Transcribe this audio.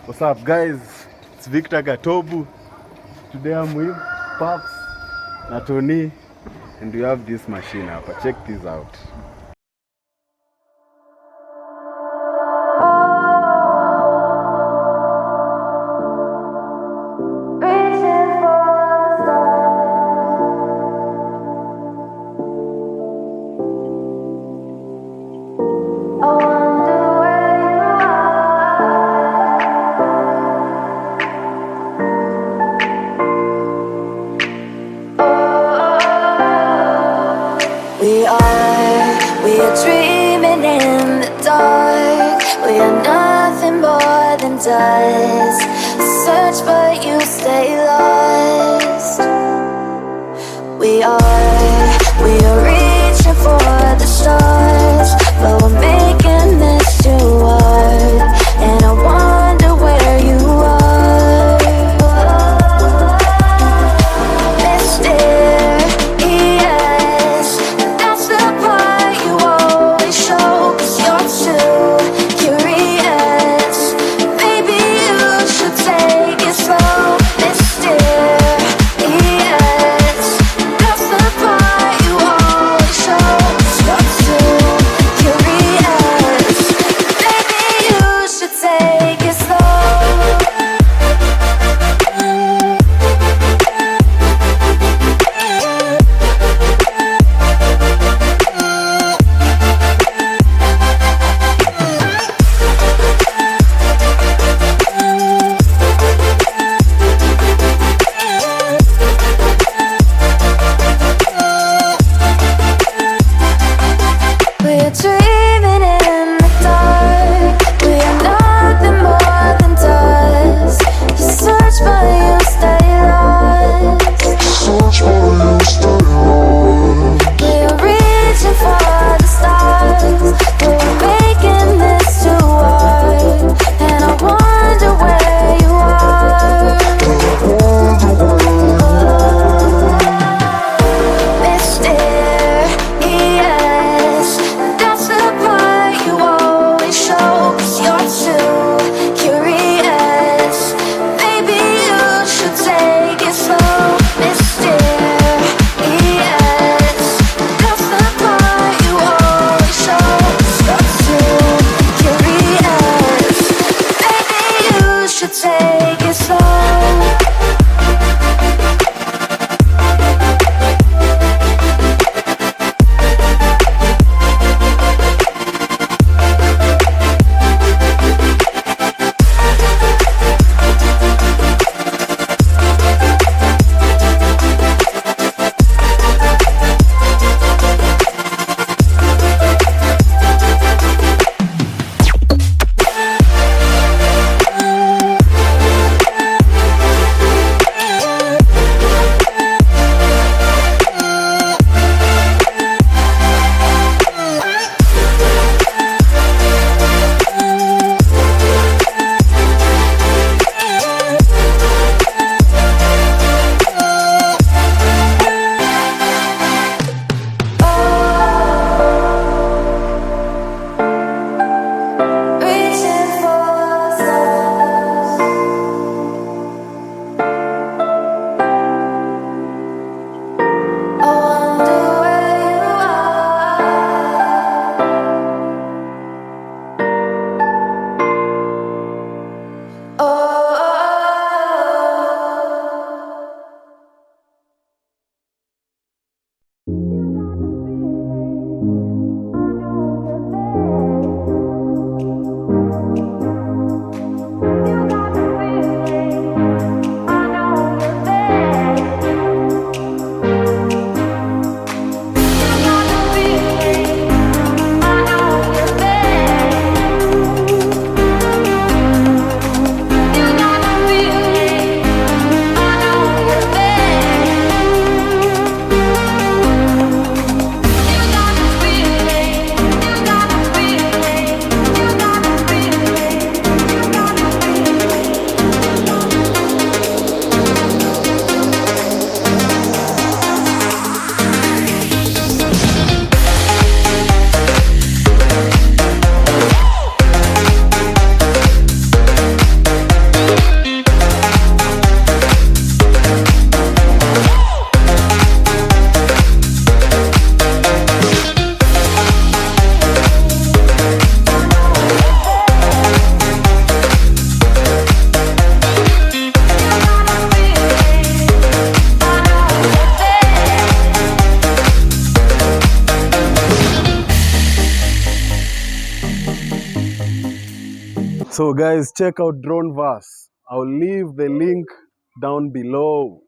What's up guys? It's Victor Gatobu. Today I'm with Paps na Tony and we have this machine hapa. Check this out. We are dreaming in the dark. We are nothing more than dust. Search but you stay lost. We are reaching for the stars, but we're making this too hard. And I wonder where you are, Mr. Yes. That's the part you always show, 'cause you're too curious. Maybe you should take it slow, Mr. Yes. That's the part you always show, 'cause you're too curious. Maybe you should take it slow. We're dreaming in the dark. We are nothing more than dust. You search but you stay lost. We are reaching for the stars, but we're making this too hard. And I wonder where you are, Mr. Yes. That's the part you always show, 'cause you're too curious. Maybe you should take it slow, Mr. Yes. That's the part you always show, 'cause you're too curious. Maybe you should take it slow. So guys, check out DRONEVERSE. I'll leave the link down below.